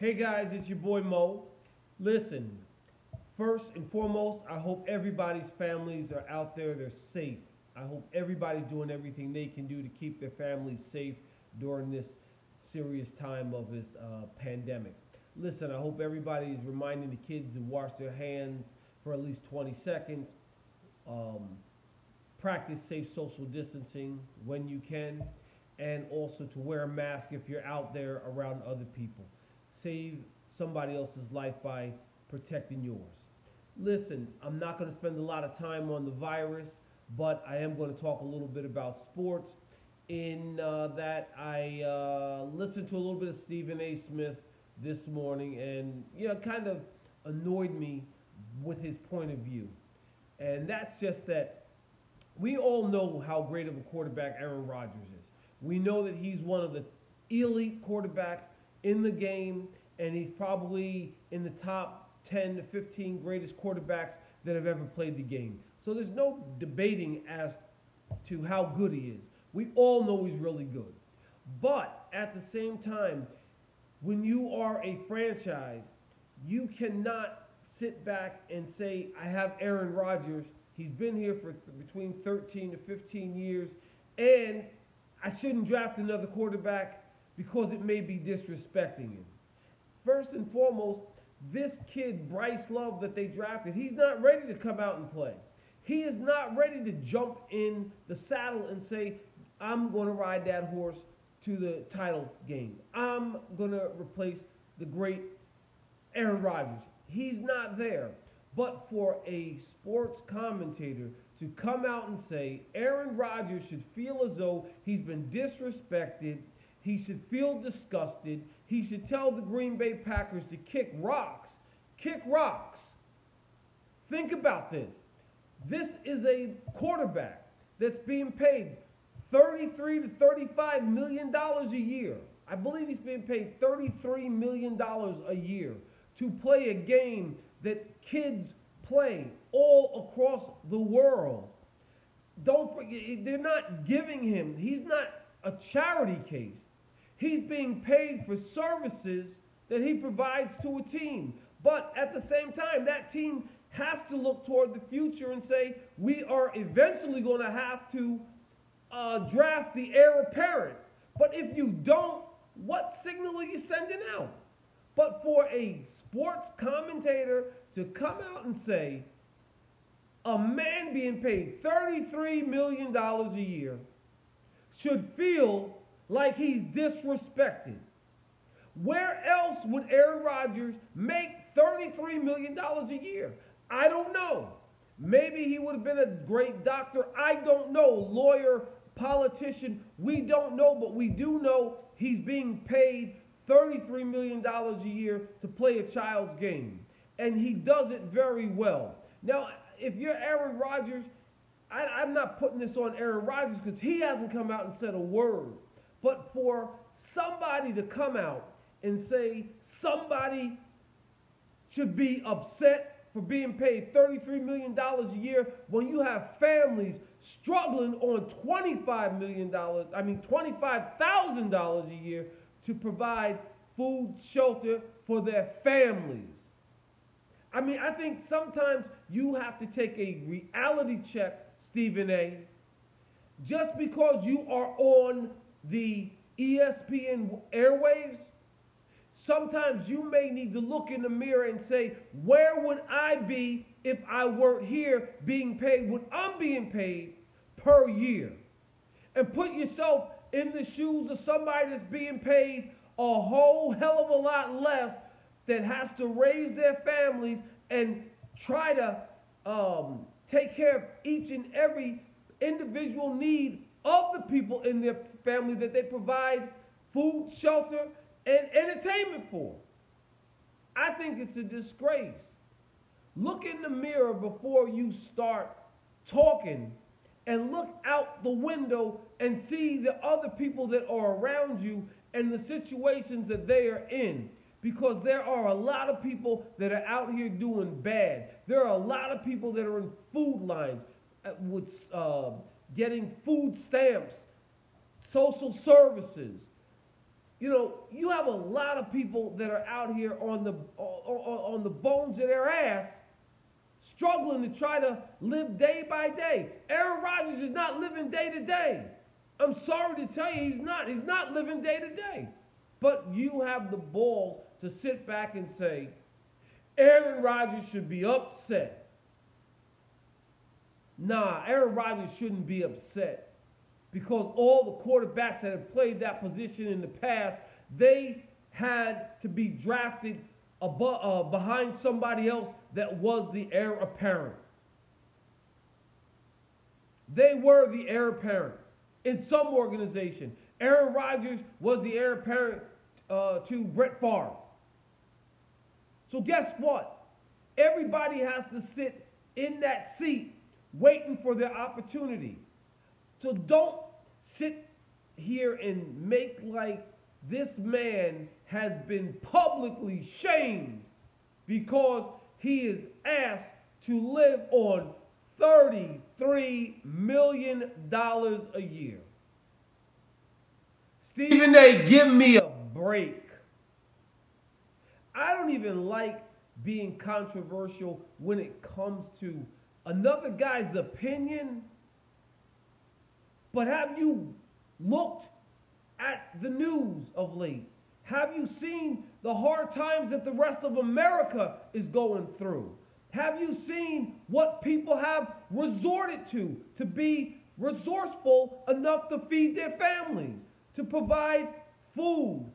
Hey guys, it's your boy Mo. Listen, first and foremost, I hope everybody's families are out there, they're safe. I hope everybody's doing everything they can do to keep their families safe during this serious time of this pandemic. Listen, I hope everybody is reminding the kids to wash their hands for at least 20 seconds. Um, Practice safe social distancing when you can, and also to wear a mask if you're out there around other people. Save somebody else's life by protecting yours. Listen, I'm not going to spend a lot of time on the virus, but I am going to talk a little bit about sports. In that I listened to a little bit of Stephen A. Smith this morning, and kind of annoyed me with his point of view. And that's just that we all know how great of a quarterback Aaron Rodgers is. We know that he's one of the elite quarterbacks in the game, and he's probably in the top 10 to 15 greatest quarterbacks that have ever played the game. So there's no debating as to how good he is. We all know he's really good. But at the same time, when you are a franchise, you cannot sit back and say, I have Aaron Rodgers. He's been here for between 13 to 15 years, and I shouldn't draft another quarterback because it may be disrespecting him. First and foremost, this kid, Bryce Love, that they drafted, he's not ready to come out and play. He is not ready to jump in the saddle and say, I'm going to ride that horse to the title game. I'm going to replace the great Aaron Rodgers. He's not there. But for a sports commentator to come out and say Aaron Rodgers should feel as though he's been disrespected, he should feel disgusted, he should tell the Green Bay Packers to kick rocks. Kick rocks. Think about this. This is a quarterback that's being paid $33 to $35 million a year. I believe he's being paid $33 million a year to play a game that kids play all across the world. Don't forget, they're not giving him, he's not a charity case. He's being paid for services that he provides to a team. But at the same time, that team has to look toward the future and say, we are eventually going to have to draft the heir apparent. But if you don't, what signal are you sending out? But for a sports commentator to come out and say, a man being paid $33 million a year should feel like he's disrespected. Where else would Aaron Rodgers make $33 million a year? I don't know. Maybe he would have been a great doctor. I don't know. Lawyer, politician, we don't know, but we do know he's being paid $33 million a year to play a child's game. And he does it very well. Now, if you're Aaron Rodgers, I'm not putting this on Aaron Rodgers because he hasn't come out and said a word. But for somebody to come out and say somebody should be upset for being paid $33 million a year when you have families struggling on $25,000 a year to provide food, shelter for their families. I mean, I think sometimes you have to take a reality check, Stephen A. Just because you are on the ESPN airwaves, sometimes you may need to look in the mirror and say, where would I be if I weren't here being paid what I'm being paid per year? And put yourself in the shoes of somebody that's being paid a whole hell of a lot less, that has to raise their families and try to take care of each and every individual need of the people in their family that they provide food, shelter, and entertainment for. I think it's a disgrace. Look in the mirror before you start talking, and look out the window and see the other people that are around you and the situations that they are in. Because there are a lot of people that are out here doing bad. There are a lot of people that are in food lines with getting food stamps, social services. You know, you have a lot of people people that are out here on the bones of their ass, struggling to try to live day by day. Aaron Rodgers is not living day to day. I'm sorry to tell you, he's not. He's not living day to day. But you have the balls to sit back and say, Aaron Rodgers should be upset. Nah, Aaron Rodgers shouldn't be upset because all the quarterbacks that have played that position in the past, they had to be drafted behind somebody else that was the heir apparent. They were the heir apparent in some organization. Aaron Rodgers was the heir apparent to Brett Favre. So guess what? Everybody has to sit in that seat waiting for their opportunity. So don't sit here and make like this man has been publicly shamed because he is asked to live on $33 million a year. Stephen A., give me a break. I don't even like being controversial when it comes to another guy's opinion. But have you looked at the news of late? Have you seen the hard times that the rest of America is going through? Have you seen what people have resorted to be resourceful enough to feed their families, to provide food,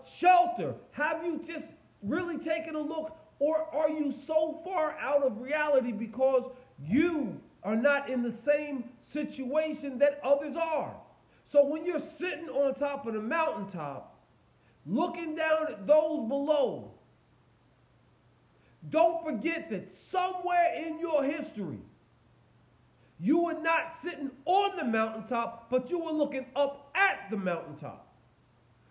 shelter? Have you just really taken a look, or are you so far out of reality because you are not in the same situation that others are? So when you're sitting on top of the mountaintop, looking down at those below, don't forget that somewhere in your history, you were not sitting on the mountaintop, but you were looking up at the mountaintop.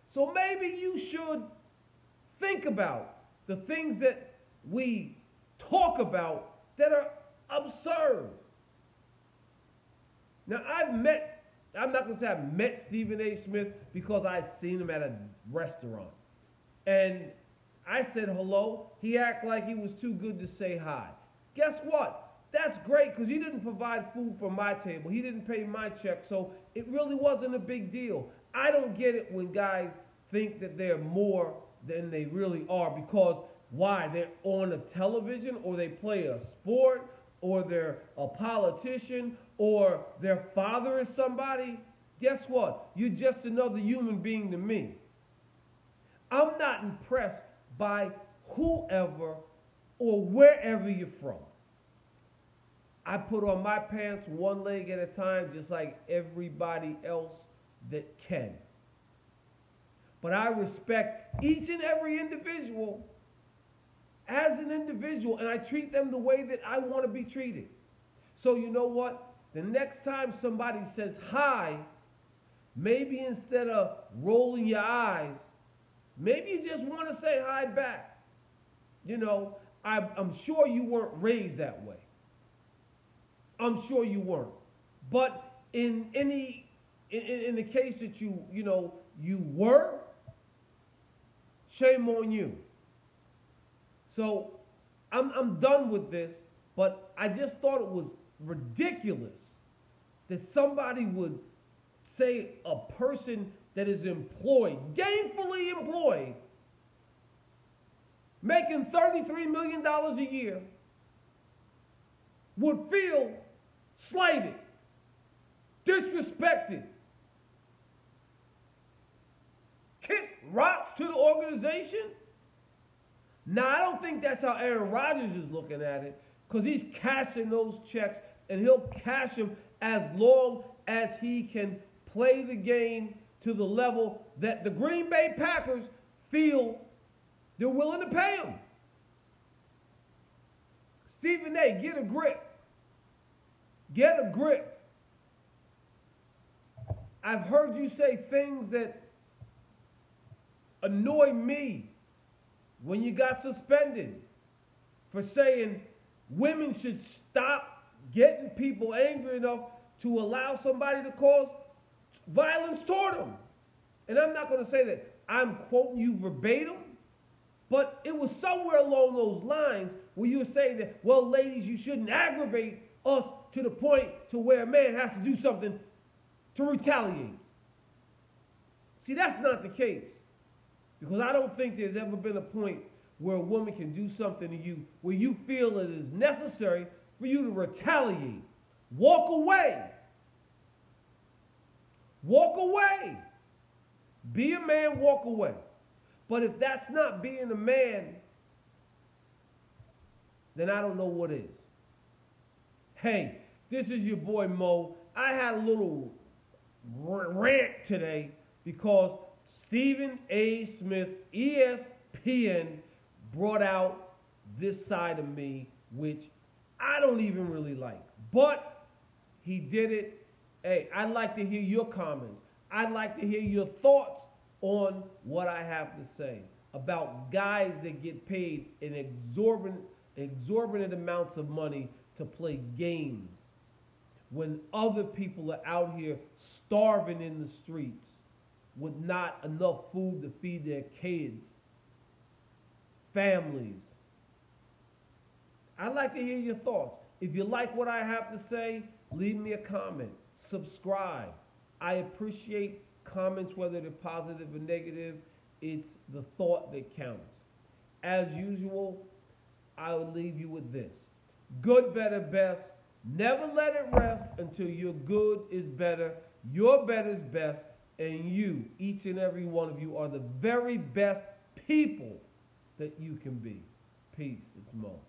So maybe you should think about the things that we talk about that are absurd. Now, I'm not going to say I've met Stephen A. Smith because I've seen him at a restaurant. And I said hello. He acted like he was too good to say hi. Guess what? That's great because he didn't provide food for my table. He didn't pay my check, so it really wasn't a big deal. I don't get it when guys think that they're more than they really are because why? They're on a television or they play a sport or they're a politician or their father is somebody. Guess what? You're just another human being to me. I'm not impressed by whoever or wherever you're from. I put on my pants one leg at a time just like everybody else that can. But I respect each and every individual as an individual, and I treat them the way that I want to be treated. So you know what? The next time somebody says hi, maybe instead of rolling your eyes, maybe you just want to say hi back. You know, I'm sure you weren't raised that way. I'm sure you weren't. But in the case that you were, shame on you. So I'm done with this, but I just thought it was ridiculous that somebody would say a person that is employed, gainfully employed, making $33 million a year, would feel slighted, disrespected, kick rocks to the organization. Now, I don't think that's how Aaron Rodgers is looking at it because he's cashing those checks and he'll cash them as long as he can play the game to the level that the Green Bay Packers feel they're willing to pay him. Stephen A., get a grip. Get a grip. I've heard you say things that annoy me when you got suspended for saying women should stop getting people angry enough to allow somebody to cause violence toward them. And I'm not going to say that I'm quoting you verbatim, but it was somewhere along those lines where you were saying that, well, ladies, you shouldn't aggravate us to the point to where a man has to do something to retaliate. See, that's not the case. Because I don't think there's ever been a point where a woman can do something to you where you feel it is necessary for you to retaliate. Walk away. Walk away. Be a man, walk away. But if that's not being a man, then I don't know what is. Hey, this is your boy Mo. I had a little rant today because Stephen A. Smith, ESPN, brought out this side of me, which I don't even really like. But he did it. Hey, I'd like to hear your comments. I'd like to hear your thoughts on what I have to say about guys that get paid an exorbitant amounts of money to play games when other people are out here starving in the streets with not enough food to feed their kids, families. I'd like to hear your thoughts. If you like what I have to say, leave me a comment. Subscribe. I appreciate comments, whether they're positive or negative. It's the thought that counts. As usual, I will leave you with this. Good, better, best. Never let it rest until your good is better, your better is best, and you, each and every one of you, are the very best people that you can be. Peace. It's Mo.